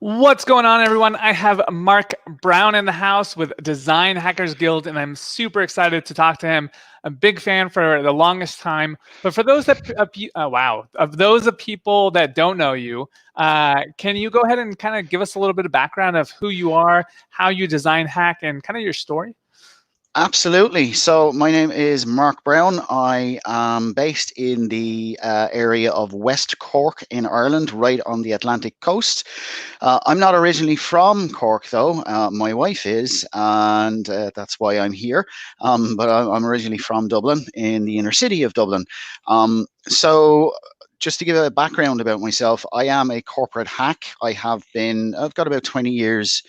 What's going on, everyone? I have Mark Brown in the house with Design Hackers Guild, and I'm super excited to talk to him. A big fan for the longest time. But for those of those of people that don't know you, can you go ahead and kind of give us a little bit of background of who you are, how you design hack, and kind of your story? Absolutely. So my name is Mark Brown. I am based in the area of West Cork in Ireland, right on the Atlantic coast. I'm not originally from Cork, though. My wife is, and that's why I'm here. But I'm originally from Dublin, in the inner city of Dublin. So just to give a background about myself, I am a corporate hack. I've got about 20 years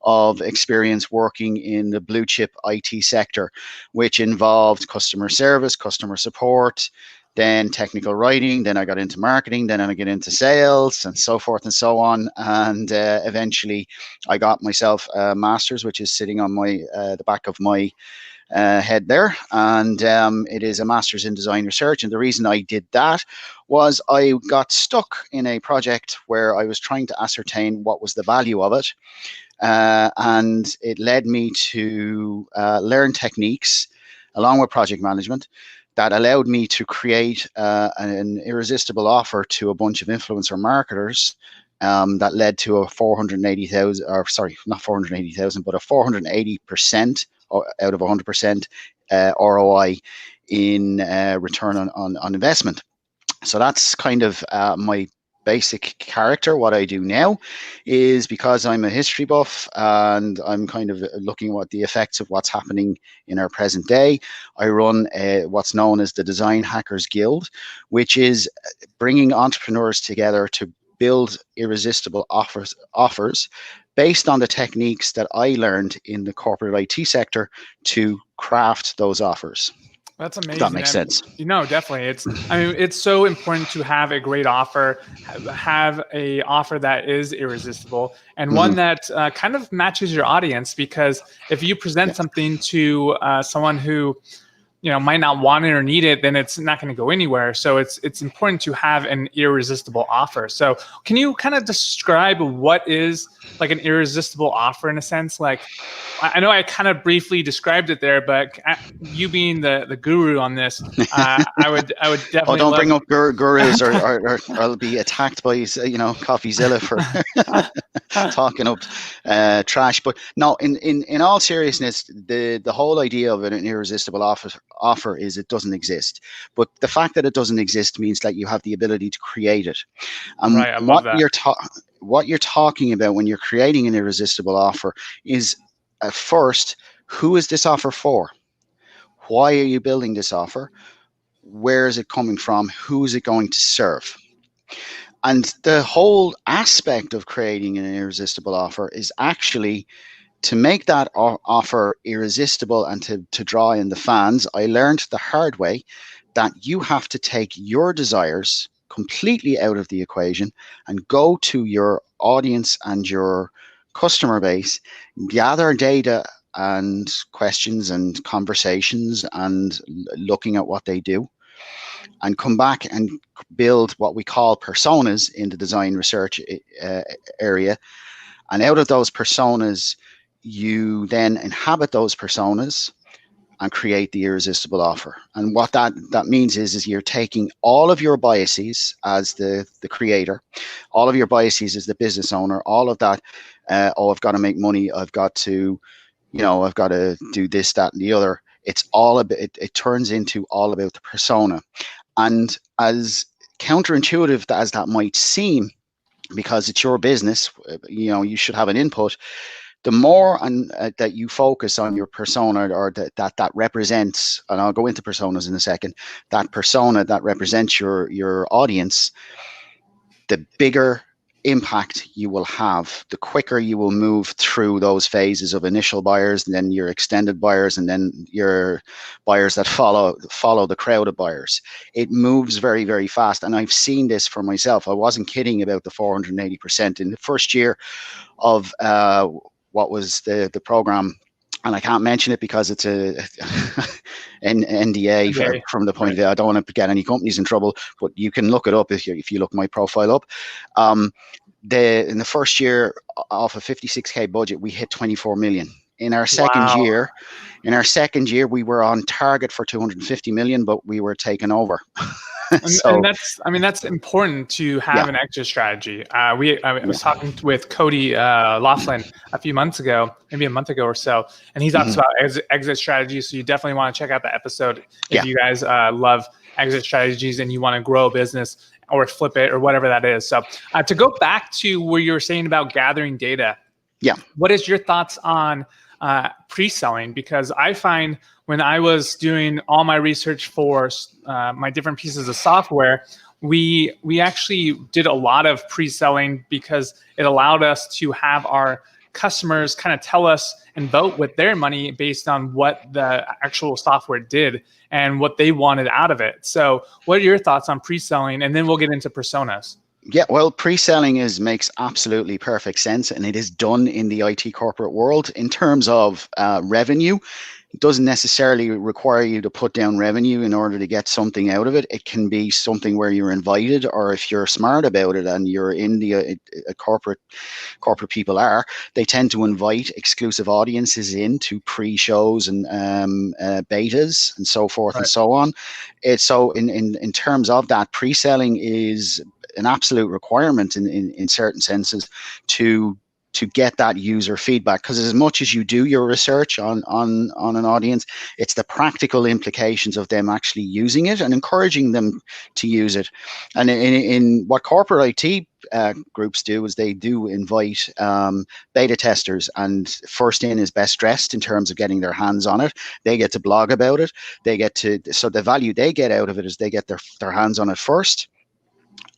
of experience working in the blue chip IT sector, which involved customer service, customer support, then technical writing, then I got into marketing, then I get into sales and so forth and so on. And eventually I got myself a master's, which is sitting on the back of my head there, and it is a master's in design research. And the reason I did that was I got stuck in a project where I was trying to ascertain what was the value of it, and it led me to learn techniques along with project management that allowed me to create an irresistible offer to a bunch of influencer marketers, that led to a 480,000, or sorry, not 480,000, but a 480% out of 100% ROI in return on investment. So that's kind of my basic character. What I do now is, because I'm a history buff and I'm kind of looking at the effects of what's happening in our present day, I run what's known as the Design Hackers Guild, which is bringing entrepreneurs together to build irresistible offers based on the techniques that I learned in the corporate IT sector to craft those offers. That's If that amazing. makes sense. Definitely. It's so important to have a great offer, have a offer that is irresistible, and one Mm-hmm. that kind of matches your audience. Because if you present Yeah. something to someone who might not want it or need it, then it's not going to go anywhere. So it's important to have an irresistible offer. So can you kind of describe what is like an irresistible offer in a sense? Like, I know I kind of briefly described it there, but you being the guru on this, I would Oh, definitely don't love. bring up gurus, or I'll be attacked by CoffeeZilla for talking up trash. But no, in all seriousness, the whole idea of an irresistible offer is it doesn't exist. But the fact that it doesn't exist means that you have the ability to create it. And Right, I love that. what you're talking about when you're creating an irresistible offer is, first, who is this offer for? Why are you building this offer? Where is it coming from? Who is it going to serve? And the whole aspect of creating an irresistible offer is actually to make that offer irresistible and to draw in the fans. I learned the hard way that you have to take your desires completely out of the equation and go to your audience and your customer base, gather data and questions and conversations and looking at what they do, and come back and build what we call personas in the design research area. And out of those personas, you then inhabit those personas and create the irresistible offer. And what that means is you're taking all of your biases as the creator, all of your biases as the business owner, all of that. I've got to make money. I've got to do this, that, and the other. It's all about it turns into all about the persona. And as counterintuitive as that might seem, because it's your business, you should have an input. The more that you focus on your persona, or that represents, and I'll go into personas in a second, that persona that represents your audience, the bigger impact you will have, the quicker you will move through those phases of initial buyers, and then your extended buyers, and then your buyers that follow the crowd of buyers. It moves very, very fast. And I've seen this for myself. I wasn't kidding about the 480%. In the first year of what was the program and I can't mention it because it's an NDA from the point of view. I don't want to get any companies in trouble, but you can look it up if you look my profile up. In the first year, off a 56K budget, we hit 24 million. In our second year, we were on target for 250 million, but we were taken over. And that's important to have an exit strategy. I was talking with Cody Laughlin a few months ago, maybe a month ago or so, and he talks about exit strategies. So you definitely want to check out the episode if you guys love exit strategies and you want to grow a business or flip it or whatever that is. So to go back to where you were saying about gathering data, what is your thoughts on pre-selling? Because I find when I was doing all my research for my different pieces of software, we actually did a lot of pre-selling because it allowed us to have our customers kind of tell us and vote with their money based on what the actual software did and what they wanted out of it. So what are your thoughts on pre-selling? And then we'll get into personas. Yeah, well, pre-selling makes absolutely perfect sense, and it is done in the IT corporate world. In terms of revenue, it doesn't necessarily require you to put down revenue in order to get something out of it. It can be something where you're invited, or if you're smart about it and you're in the corporate people they tend to invite exclusive audiences into pre-shows and betas and so forth and so on. So in terms of that, pre-selling is an absolute requirement in certain senses to get that user feedback, because as much as you do your research on an audience, it's the practical implications of them actually using it and encouraging them to use it. And in what corporate IT groups do is they do invite beta testers, and first in is best dressed in terms of getting their hands on it. They get to blog about it. So the value they get out of it is they get their hands on it first.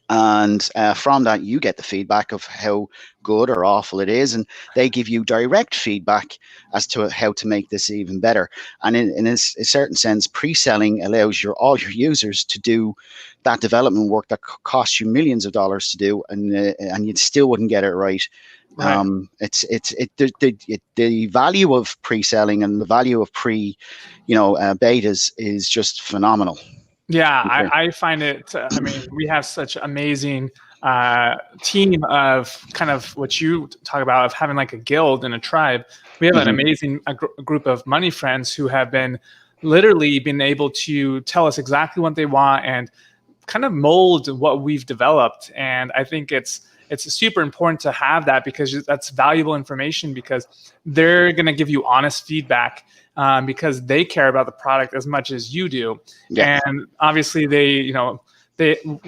And from that, you get the feedback of how good or awful it is, and they give you direct feedback as to how to make this even better. And in a certain sense, pre-selling allows all your users to do that development work that costs you millions of dollars to do, and you still wouldn't get it right. The value of pre-selling and the value of betas is just phenomenal. Yeah, I find it, we have such amazing team of kind of what you talk about of having like a guild and a tribe. We have an amazing group of money friends who have literally been able to tell us exactly what they want and kind of mold what we've developed. And I think it's super important to have that, because that's valuable information, because they're going to give you honest feedback. Because they care about the product as much as you do. Yeah. And obviously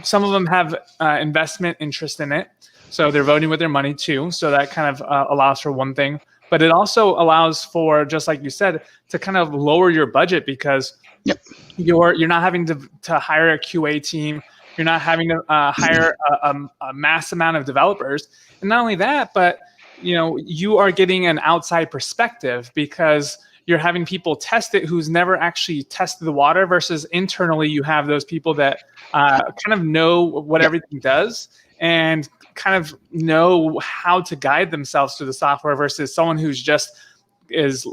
some of them have investment interest in it. So they're voting with their money too. So that kind of allows for one thing, but it also allows for, just like you said, to kind of lower your budget, because you're not having to hire a QA team. You're not having to hire a mass amount of developers. And not only that, but you are getting an outside perspective, because you're having people test it who's never actually tested the water, versus internally you have those people that kind of know what everything does and kind of know how to guide themselves through the software, versus someone who's just is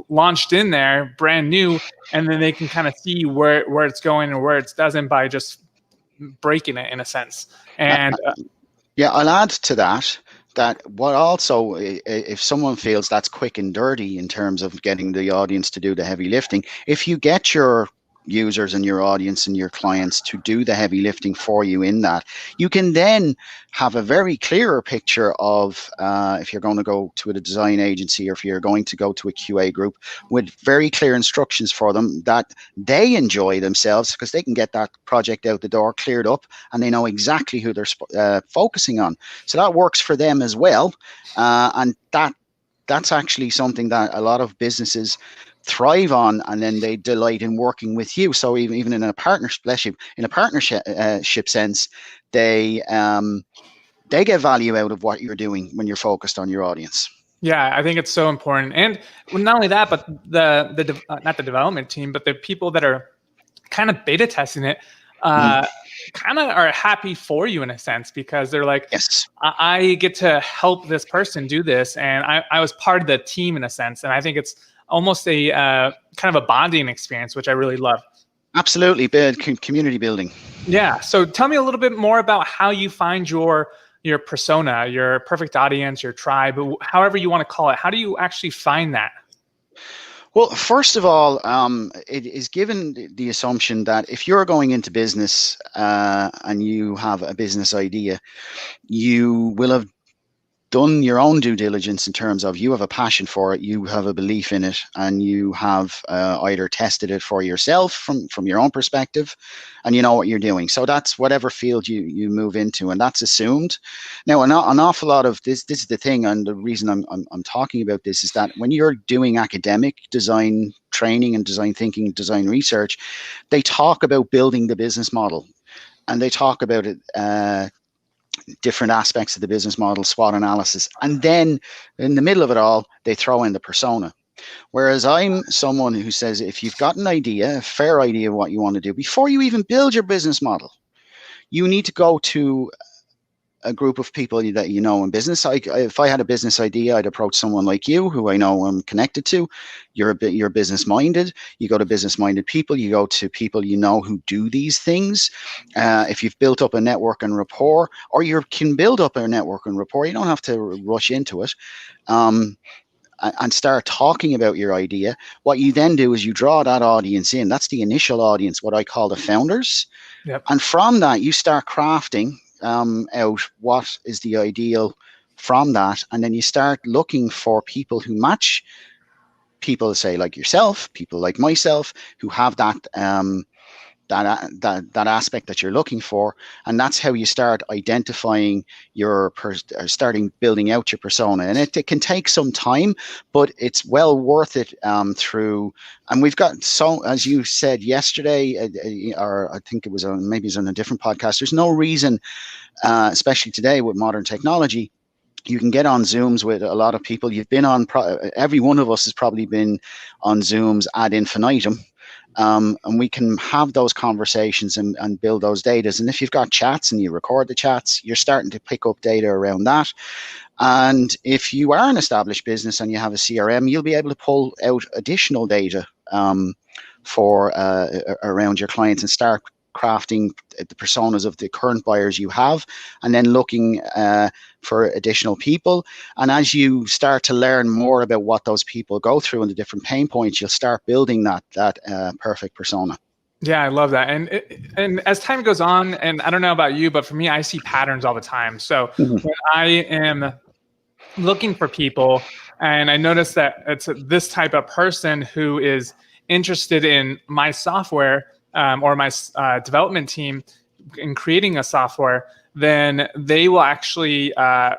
launched in there brand new, and then they can kind of see where it's going and where it doesn't by just breaking it in a sense. And I'll add to that what also, if someone feels that's quick and dirty in terms of getting the audience to do the heavy lifting, if you get your users and your audience and your clients to do the heavy lifting for you in that, you can then have a very clearer picture of if you're going to go to a design agency or if you're going to go to a QA group, with very clear instructions for them that they enjoy themselves, because they can get that project out the door cleared up and they know exactly who they're focusing on. So that works for them as well. And that's actually something that a lot of businesses thrive on, and then they delight in working with you. So even in a partnership sense, they get value out of what you're doing when you're focused on your audience. Yeah, I think it's so important. And not only that, but the not the development team, but the people that are kind of beta testing it kind of are happy for you in a sense, because they're like, yes, I get to help this person do this, and I was part of the team in a sense. And I think it's almost a kind of a bonding experience, which I really love. Absolutely, community building. Yeah. So tell me a little bit more about how you find your persona, your perfect audience, your tribe, however you want to call it. How do you actually find that? Well, first of all, it is given the assumption that if you're going into business and you have a business idea, you will have done your own due diligence in terms of you have a passion for it, you have a belief in it, and you have either tested it for yourself from your own perspective, and you know what you're doing. So that's whatever field you move into, and that's assumed. Now, an awful lot of this is the thing, and the reason I'm talking about this is that when you're doing academic design training and design thinking, design research, they talk about building the business model, and they talk about it. Different aspects of the business model, SWOT analysis, and then in the middle of it all, they throw in the persona. Whereas I'm someone who says if you've got an idea, a fair idea of what you want to do, before you even build your business model, you need to go to a group of people that you know in business. If I had a business idea, I'd approach someone like you, who I know I'm connected to. You're business minded. You go to business minded people. You go to people you know who do these things. If you've built up a network and rapport, or you can build up a network and rapport, you don't have to rush into it. And start talking about your idea. What you then do is you draw that audience in. That's the initial audience, what I call the founders. Yep. And from that, you start crafting out what is the ideal from that. And then you start looking for people who match people, say, like yourself, people like myself, who have that that aspect that you're looking for, and that's how you start identifying starting building out your persona. And it can take some time, but it's well worth it through. And we've got, so as you said yesterday, or I think it was maybe it was on a different podcast, there's no reason, especially today with modern technology, you can get on Zooms with a lot of people. You've been on, every one of us has probably been on Zooms ad infinitum. And we can have those conversations and build those data. And if you've got chats and you record the chats, you're starting to pick up data around that. And if you are an established business and you have a CRM, you'll be able to pull out additional data for around your clients and start crafting the personas of the current buyers you have, and then looking for additional people. And as you start to learn more about what those people go through and the different pain points, you'll start building that perfect persona. Yeah, I love that. And as time goes on, and I don't know about you, but for me, I see patterns all the time. So when I am looking for people and I notice that it's this type of person who is interested in my software, or my development team in creating a software, then they will actually, I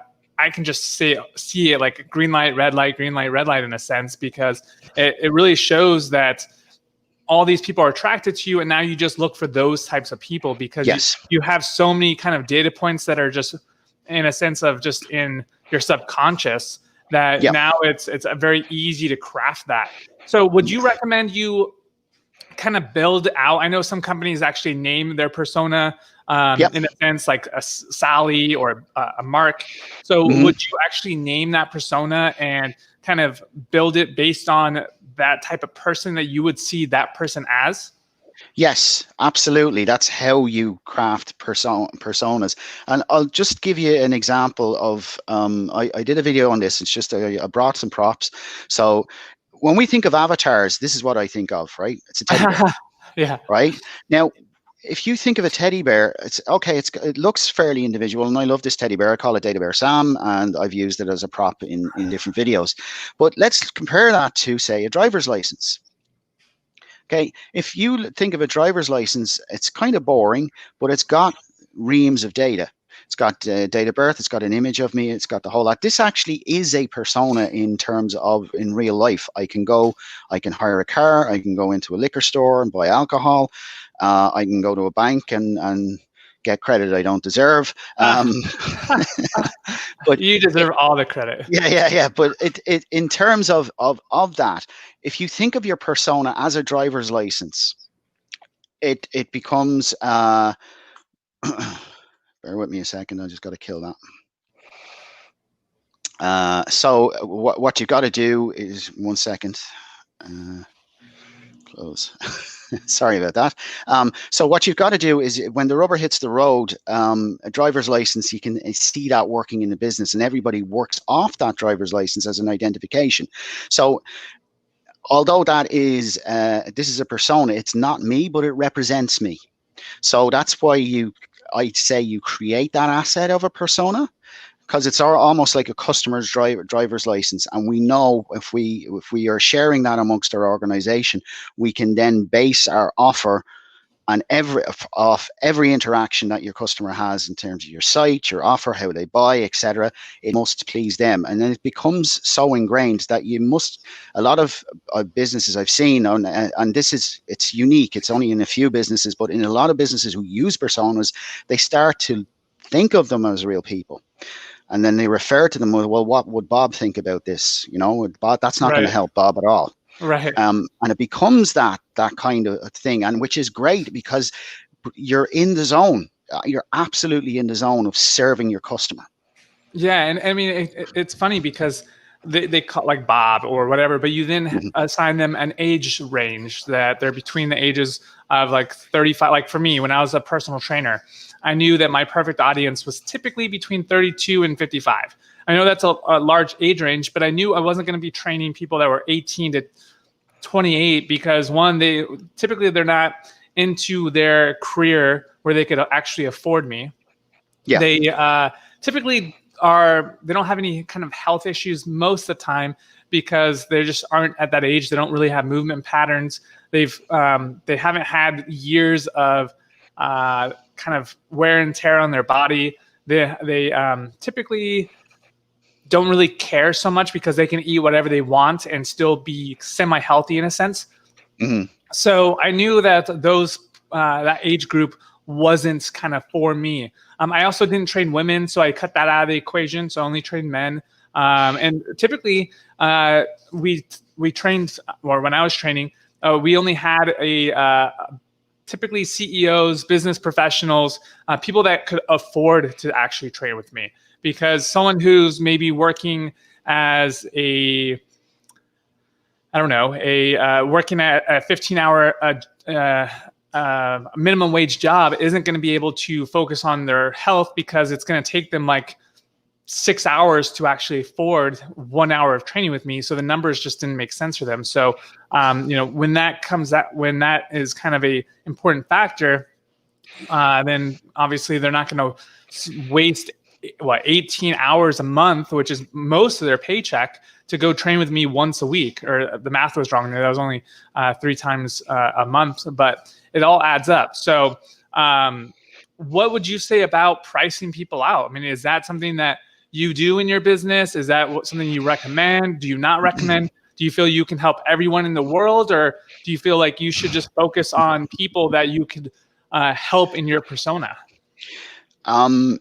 can just see it like green light, red light, green light, red light in a sense, because it really shows that all these people are attracted to you, and now you just look for those types of people because you have so many kind of data points that are just in a sense of just in your subconscious that now it's very easy to craft that. So would you recommend you kind of build out? I know some companies actually name their persona in a sense, like a Sally or a Mark. So would you actually name that persona and kind of build it based on that type of person that you would see that person as? Yes, absolutely. That's how you craft personas. And I'll just give you an example of, I did a video on this. It's just, I brought some props. So when we think of avatars, this is what I think of, right? It's a teddy bear. Yeah. Right? Now, if you think of a teddy bear, it's okay. It looks fairly individual, and I love this teddy bear. I call it Data Bear Sam, and I've used it as a prop in different videos. But let's compare that to, say, a driver's license. Okay, if you think of a driver's license, it's kind of boring, but it's got reams of data. It's got date of birth. It's got an image of me. It's got the whole lot. This actually is a persona in terms of in real life. I can hire a car. I can go into a liquor store and buy alcohol. I can go to a bank and get credit I don't deserve. But you deserve all the credit. Yeah. But it in terms of that, if you think of your persona as a driver's license, it becomes. Bear with me a second. I just got to kill that. So what you've got to do is 1 second. close. Sorry about that. So what you've got to do is when the rubber hits the road, a driver's license, you can see that working in the business, and everybody works off that driver's license as an identification. So although that is, this is a persona, it's not me, but it represents me. So that's why I'd say you create that asset of a persona, because it's almost like a customer's driver's license, and we know if we are sharing that amongst our organization, we can then base our offer on every interaction that your customer has in terms of your site, your offer, how they buy, etc. It must please them, and then it becomes so ingrained that you must. A lot of businesses I've seen, and it's unique. It's only in a few businesses, but in a lot of businesses who use personas, they start to think of them as real people. And then they refer to them with, well, what would Bob think about this? Bob, that's not going to help Bob at all. Right. And it becomes that kind of thing, and which is great because you're in the zone. You're absolutely in the zone of serving your customer. Yeah, and I mean it's funny because they call like Bob or whatever, but you then assign them an age range that they're between the ages of like 35. Like for me, when I was a personal trainer, I knew that my perfect audience was typically between 32 and 55. I know that's a large age range, but I knew I wasn't going to be training people that were 18 to 28 because one, they're not into their career where they could actually afford me. Yeah. They typically they don't have any kind of health issues most of the time because they just aren't at that age. They don't really have movement patterns. They haven't had years of kind of wear and tear on their body. They typically don't really care so much because they can eat whatever they want and still be semi-healthy in a sense. Mm-hmm. So I knew that that age group wasn't kind of for me. I also didn't train women, so I cut that out of the equation. So I only trained men. And typically we trained, or when I was training, we only had typically CEOs, business professionals, people that could afford to actually train with me. Because someone who's maybe working as working at a 15-hour minimum wage job isn't going to be able to focus on their health because it's going to take them like 6 hours to actually afford 1 hour of training with me. So the numbers just didn't make sense for them. So, when that is kind of a important factor, then obviously they're not going to waste 18 hours a month, which is most of their paycheck, to go train with me once a week. Or the math was wrong there. That was only 3 times a month, but it all adds up. So what would you say about pricing people out? I mean, is that something that you do in your business? Is that something you recommend? Do you not recommend? Do you feel you can help everyone in the world? Or do you feel like you should just focus on people that you could help in your persona? I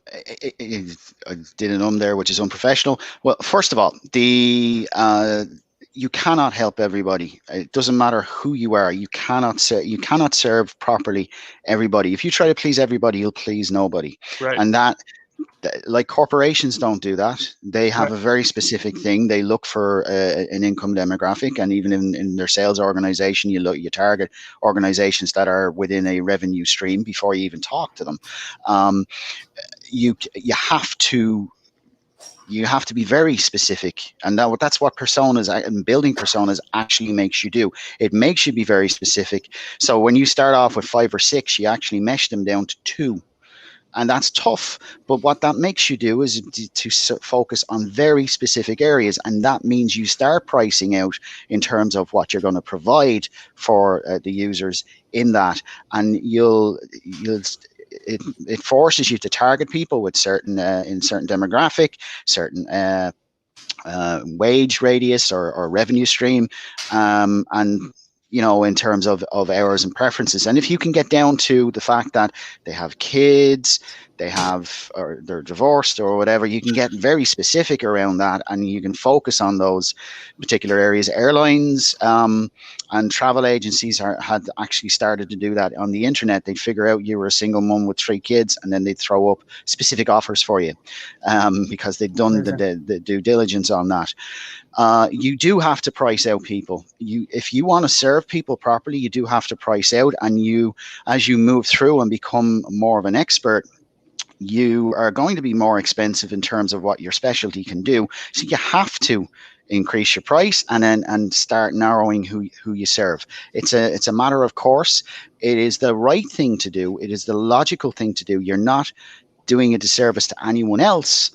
did an there, which is unprofessional. Well, first of all, you cannot help everybody. It doesn't matter who you are. You cannot serve properly everybody. If you try to please everybody, you'll please nobody. Right. And that, like, corporations don't do that. They have a very specific thing. They look for an income demographic, and even in their sales organization, you target organizations that are within a revenue stream before you even talk to them. You have to be very specific, and that's what personas and building personas actually makes you do. It makes you be very specific. So when you start off with 5 or 6, you actually mesh them down to 2. And that's tough, but what that makes you do is to focus on very specific areas, and that means you start pricing out in terms of what you're going to provide for the users in that, and it forces you to target people with certain demographic, certain wage radius or revenue stream, and in terms of hours and preferences. And if you can get down to the fact that they have kids, they have, or they're divorced or whatever. You can get very specific around that, and you can focus on those particular areas. Airlines and travel agencies had actually started to do that on the internet. They'd figure out you were a single mum with 3 kids, and then they'd throw up specific offers for you because they'd done the due diligence on that. You do have to price out people. If you want to serve people properly, you do have to price out, and as you move through and become more of an expert, you are going to be more expensive in terms of what your specialty can do. So you have to increase your price and start narrowing who you serve. It's a matter of course. It is the right thing to do. It is the logical thing to do. You're not doing a disservice to anyone else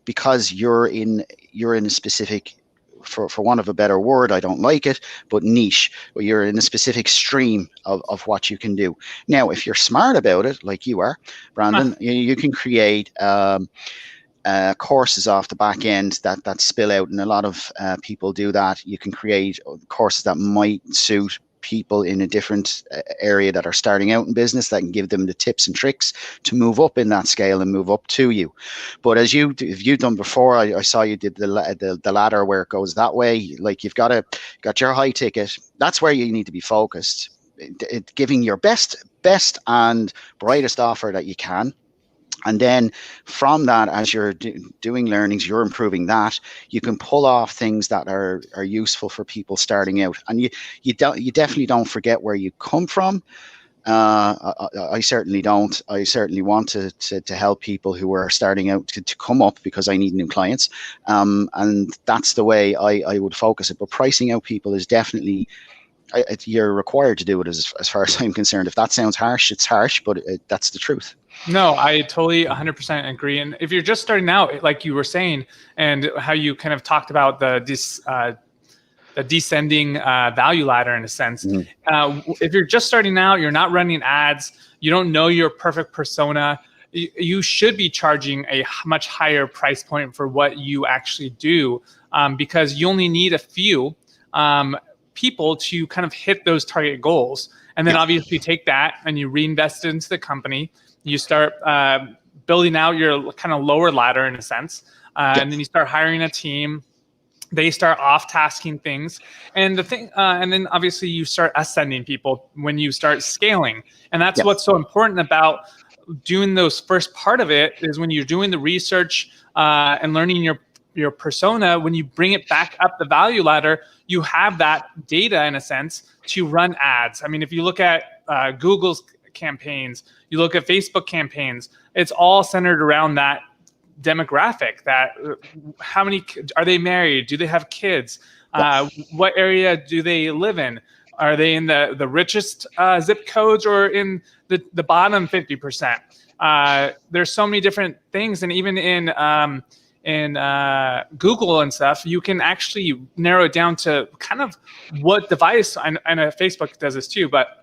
because you're in a specific, for want of a better word, I don't like it, but niche, where you're in a specific stream of what you can do. Now, if you're smart about it, like you are, Brandon, you can create courses off the back end that spill out, and a lot of people do that. You can create courses that might suit people in a different area that are starting out in business, that can give them the tips and tricks to move up in that scale and move up to you. But if you've done before, I saw you did the ladder where it goes that way. Like you've got your high ticket. That's where you need to be focused, giving your best and brightest offer that you can. And then from that, as you're doing learnings, you're improving that. You can pull off things that are useful for people starting out. And you definitely don't forget where you come from. I certainly don't. I certainly want to help people who are starting out to come up, because I need new clients. And that's the way I would focus it. But pricing out people is definitely, you're required to do it as far as I'm concerned. If that sounds harsh, it's harsh, but that's the truth. No, I totally 100% agree. And if you're just starting out, like you were saying, and how you kind of talked about the descending value ladder in a sense. If you're just starting out, you're not running ads, you don't know your perfect persona, you should be charging a much higher price point for what you actually do, because you only need a few people to kind of hit those target goals. And then obviously take that and you reinvest it into the company. You start building out your kind of lower ladder in a sense. And then you start hiring a team. They start off-tasking things. And the thing, and then obviously you start ascending people when you start scaling. And that's what's so important about doing those first part of it, is when you're doing the research and learning your persona. When you bring it back up the value ladder, you have that data in a sense to run ads. I mean, if you look at Google's campaigns, you look at Facebook campaigns, it's all centered around that demographic. That how many are they married? Do they have kids? What area do they live in? Are they in the richest zip codes or in the bottom 50%? There's so many different things, and even in Google and stuff, you can actually narrow it down to kind of what device. I know Facebook does this too, but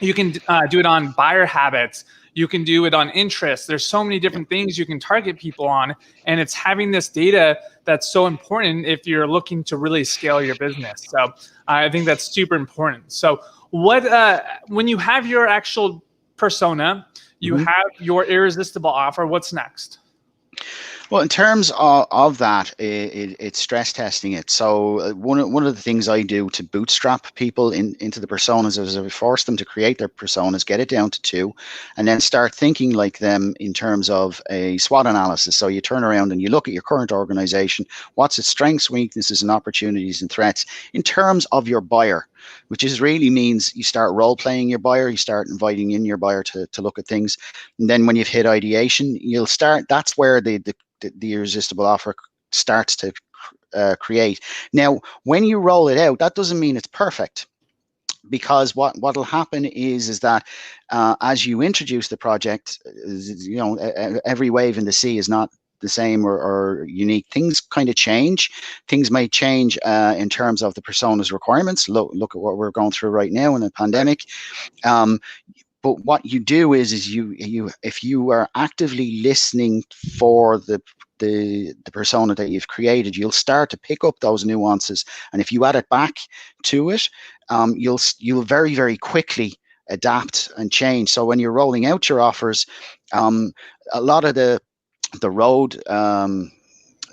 you can do it on buyer habits. You can do it on interests. There's so many different things you can target people on, and it's having this data that's so important if you're looking to really scale your business. So I think that's super important. So when you have your actual persona, you have your irresistible offer, what's next? Well, in terms of that, it's stress testing it. So one of the things I do to bootstrap people into the personas is I force them to create their personas, get it down to 2, and then start thinking like them in terms of a SWOT analysis. So you turn around and you look at your current organization, what's its strengths, weaknesses, and opportunities and threats in terms of your buyer, which is really means you start role playing your buyer, you start inviting in your buyer to look at things. And then when you've hit ideation, that's where the irresistible offer starts to create. Now, when you roll it out, that doesn't mean it's perfect, because what'll happen is that as you introduce the project, every wave in the sea is not the same or unique. Things kind of change. Things might change in terms of the persona's requirements. Look at what we're going through right now in the pandemic. But what you do is you if you are actively listening for the persona that you've created, you'll start to pick up those nuances, and if you add it back to it, you'll very, very quickly adapt and change. So when you're rolling out your offers, Um, a lot of the road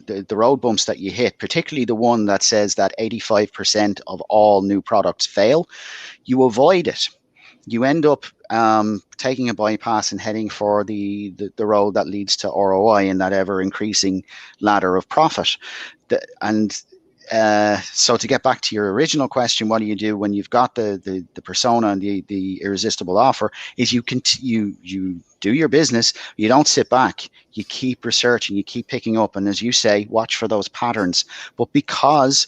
the road bumps that you hit, particularly the one that says that 85% of all new products fail, you avoid it. You end up taking a bypass and heading for the road that leads to ROI and that ever increasing ladder of profit. And so to get back to your original question, what do you do when you've got the persona and the irresistible offer? Is you do your business. You don't sit back. You keep researching. You keep picking up, and as you say, watch for those patterns. But because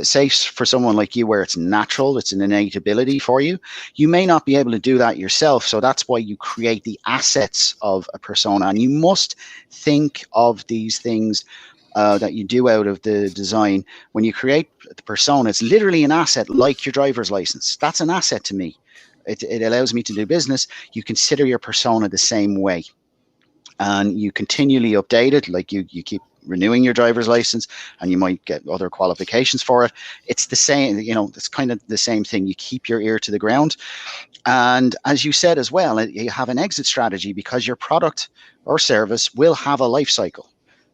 say for someone like you where it's natural, it's an innate ability for you, you may not be able to do that yourself. So that's why you create the assets of a persona, and you must think of these things that you do out of the design. When you create the persona, it's literally an asset, like your driver's license. That's an asset to me. It allows me to do business. You consider your persona the same way, and you continually update it. Like you keep renewing your driver's license, and you might get other qualifications for it. It's the same, it's kind of the same thing. You keep your ear to the ground. And as you said as well, you have an exit strategy, because your product or service will have a life cycle.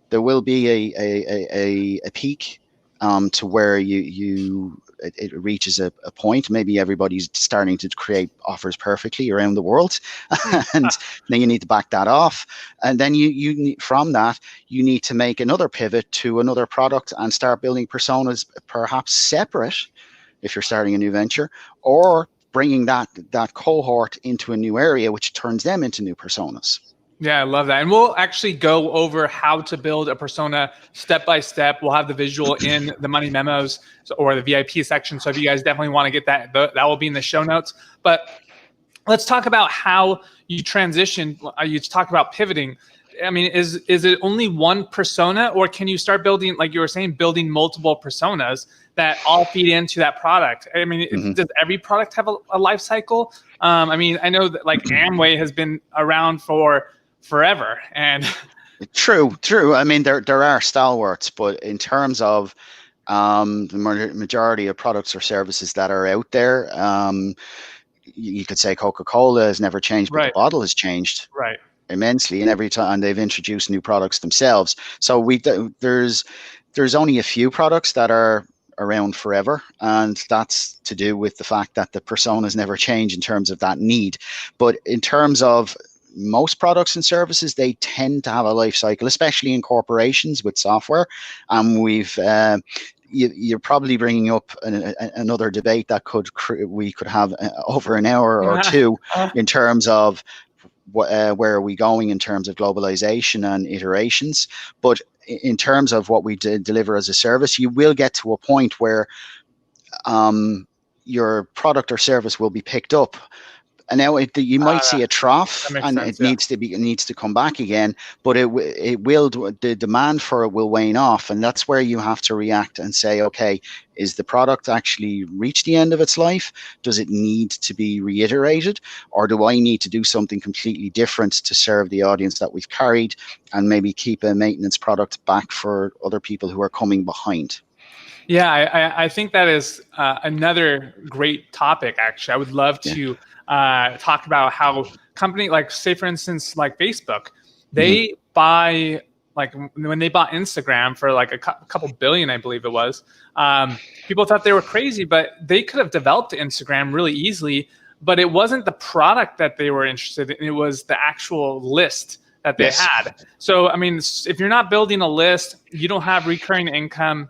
There will be a peak to where it reaches a point. Maybe everybody's starting to create offers perfectly around the world, and then you need to back that off. And then you from that, you need to make another pivot to another product and start building personas, perhaps separate if you're starting a new venture, or bringing that cohort into a new area, which turns them into new personas. Yeah, I love that. And we'll actually go over how to build a persona step by step. We'll have the visual in the money memos or the VIP section. So if you guys definitely want to get that, that will be in the show notes. But let's talk about how you transition. You talk about pivoting. I mean, is it only one persona, or can you start building, like you were saying, building multiple personas that all feed into that product? I mean, does every product have a life cycle? I mean, I know that like Amway has been around for forever, and true. I mean, there are stalwarts, but in terms of the majority of products or services that are out there, you could say Coca-Cola has never changed, but the bottle has changed immensely, and every time they've introduced new products themselves. So there's only a few products that are around forever, and that's to do with the fact that the personas never change in terms of that need. But in terms of most products and services, they tend to have a life cycle, especially in corporations with software. And you're probably bringing up another debate that we could have over an hour or two in terms of where are we going in terms of globalization and iterations. But in terms of what we deliver as a service, you will get to a point where your product or service will be picked up. And now you might see a trough, and it needs to come back again, but the demand for it will wane off, and that's where you have to react and say, okay, is the product actually reached the end of its life? Does it need to be reiterated, or do I need to do something completely different to serve the audience that we've carried, and maybe keep a maintenance product back for other people who are coming behind? Yeah, I think that is another great topic. Actually, I would love to talk about how company, like say for instance, like Facebook, they buy, like when they bought Instagram for like a couple billion, I believe it was. People thought they were crazy, but they could have developed Instagram really easily. But it wasn't the product that they were interested in; it was the actual list that they had. So I mean, if you're not building a list, you don't have recurring income.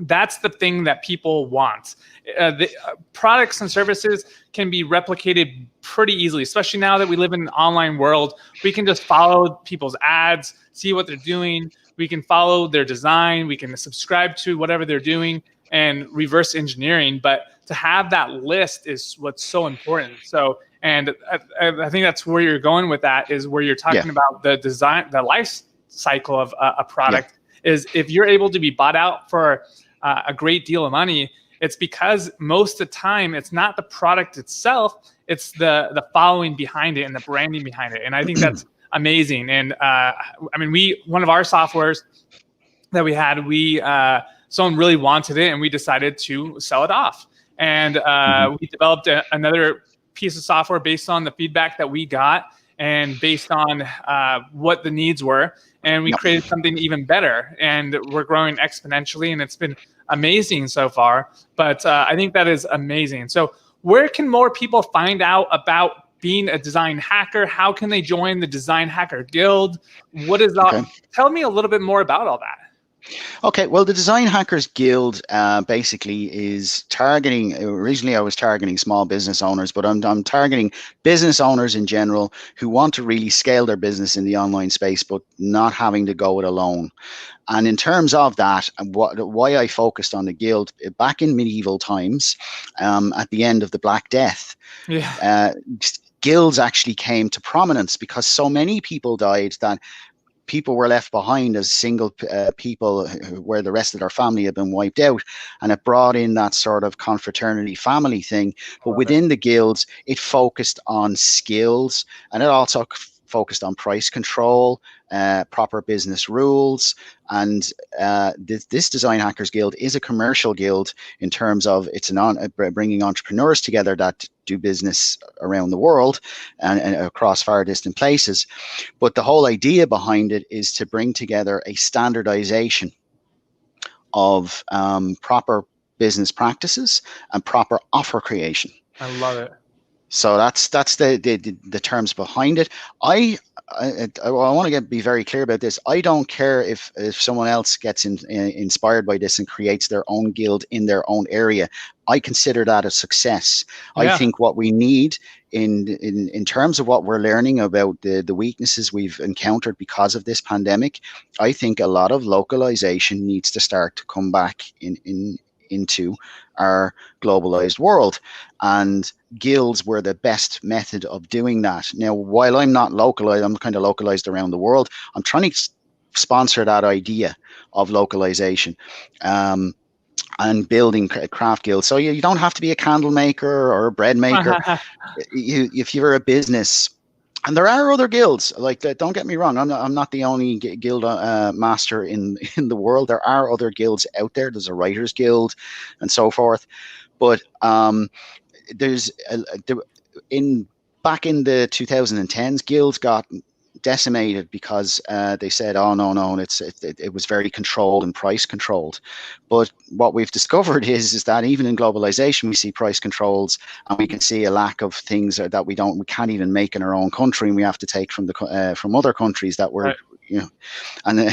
That's the thing that people want. The products and services can be replicated pretty easily, especially now that we live in an online world. We can just follow people's ads, see what they're doing. We can follow their design. We can subscribe to whatever they're doing and reverse engineering. But to have that list is what's so important. So, and I think that's where you're going with that, is where you're talking about the design, the life cycle of a product. Is if you're able to be bought out for a great deal of money, it's because most of the time it's not the product itself, it's the following behind it and the branding behind it. And I think that's amazing. And I mean, one of our softwares that we had, someone really wanted it, and we decided to sell it off. And we developed another piece of software based on the feedback that we got. and based on what the needs were, and we Yep. created something even better, and we're growing exponentially, and it's been amazing so far. But I think that is amazing. So where can more people find out about being a design hacker? How can they join the Design Hacker Guild? What is that? Okay. Tell me a little bit more about all that. Okay, well, the Design Hackers Guild basically is targeting. Originally, I was targeting small business owners, but I'm targeting business owners in general who want to really scale their business in the online space, but not having to go it alone. And in terms of that, and why I focused on the guild back in medieval times, at the end of the Black Death, Yeah. guilds actually came to prominence because so many people died that people were left behind as single people where the rest of their family had been wiped out, and it brought in that sort of confraternity family thing. But within the guilds, it focused on skills, and it also focused on price control, proper business rules. And this Design Hackers Guild is a commercial guild in terms of it's bringing entrepreneurs together that do business around the world and across far distant places. But the whole idea behind it is to bring together a standardization of proper business practices and proper offer creation. I love it. So that's the terms behind it. I want to be very clear about this. I don't care if someone else gets inspired by this and creates their own guild in their own area. I consider that a success. Yeah. I think what we need in terms of what we're learning about the weaknesses we've encountered because of this pandemic, I think a lot of localization needs to start to come back into our globalized world, and guilds were the best method of doing that. Now, while I'm not localized, I'm kind of localized around the world. I'm trying to sponsor that idea of localization and building craft guilds. So you don't have to be a candle maker or a bread maker. If you're a business, and there are other guilds like that. Don't get me wrong. I'm not the only guild master in the world. There are other guilds out there. There's a writers guild, and so forth. But there's back in the 2010s, guilds got decimated because they said, "Oh no, it was very controlled and price controlled." But what we've discovered is that even in globalization, we see price controls, and we can see a lack of things that we can't even make in our own country, and we have to take from other countries that were, right. And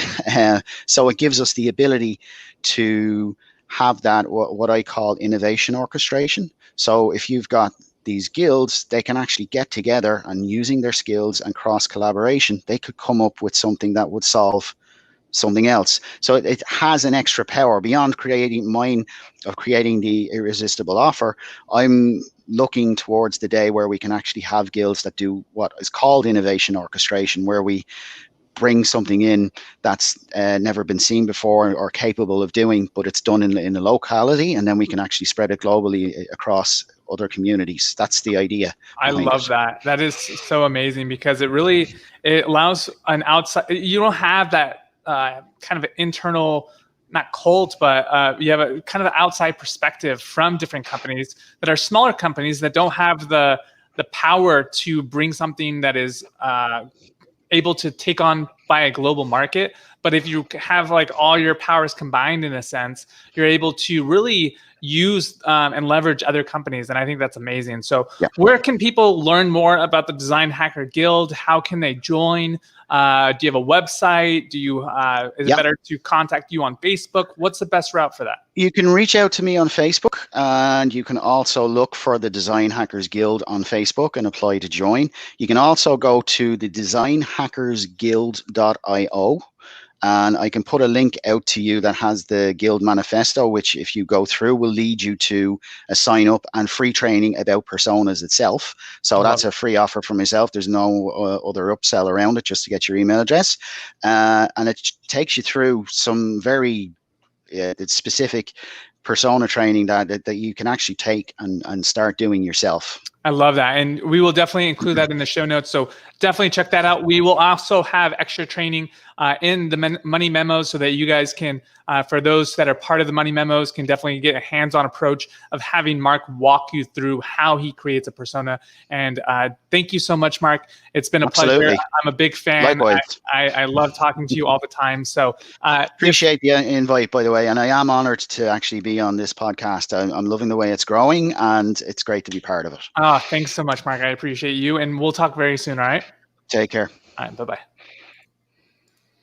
so it gives us the ability to have that what I call innovation orchestration. So if you've got these guilds, they can actually get together, and using their skills and cross collaboration, they could come up with something that would solve something else. So it has an extra power beyond creating the irresistible offer. I'm looking towards the day where we can actually have guilds that do what is called innovation orchestration, where we bring something in that's never been seen before or capable of doing, but it's done in a locality, and then we can actually spread it globally across other communities. That's the idea. I love that. That is so amazing because it allows an outside. You don't have that kind of internal, not cult, but you have a kind of outside perspective from different companies that are smaller companies that don't have the power to bring something that is able to take on by a global market. But if you have like all your powers combined in a sense, you're able to really use and leverage other companies. And I think that's amazing. So where can people learn more about the Design Hacker Guild? How can they join? Do you have a website? Is it better to contact you on Facebook? What's the best route for that? You can reach out to me on Facebook, and you can also look for the Design Hackers Guild on Facebook and apply to join. You can also go to the designhackersguild.io, and I can put a link out to you that has the Guild Manifesto, which if you go through will lead you to a sign up and free training about personas itself. So that's a free offer for myself. There's no other upsell around it, just to get your email address. And it takes you through some very specific persona training that you can actually take and start doing yourself. I love that. And we will definitely include that in the show notes. So definitely check that out. We will also have extra training in the money memos so that you guys can, for those that are part of the money memos, can definitely get a hands-on approach of having Mark walk you through how he creates a persona. And thank you so much, Mark. It's been a pleasure. I'm a big fan. Likewise. I love talking to you all the time. So appreciate the invite, by the way. And I am honored to actually be on this podcast. I'm loving the way it's growing, and it's great to be part of it. Oh, thanks so much, Mark. I appreciate you. And we'll talk very soon. All right. Take care. All right. Bye-bye.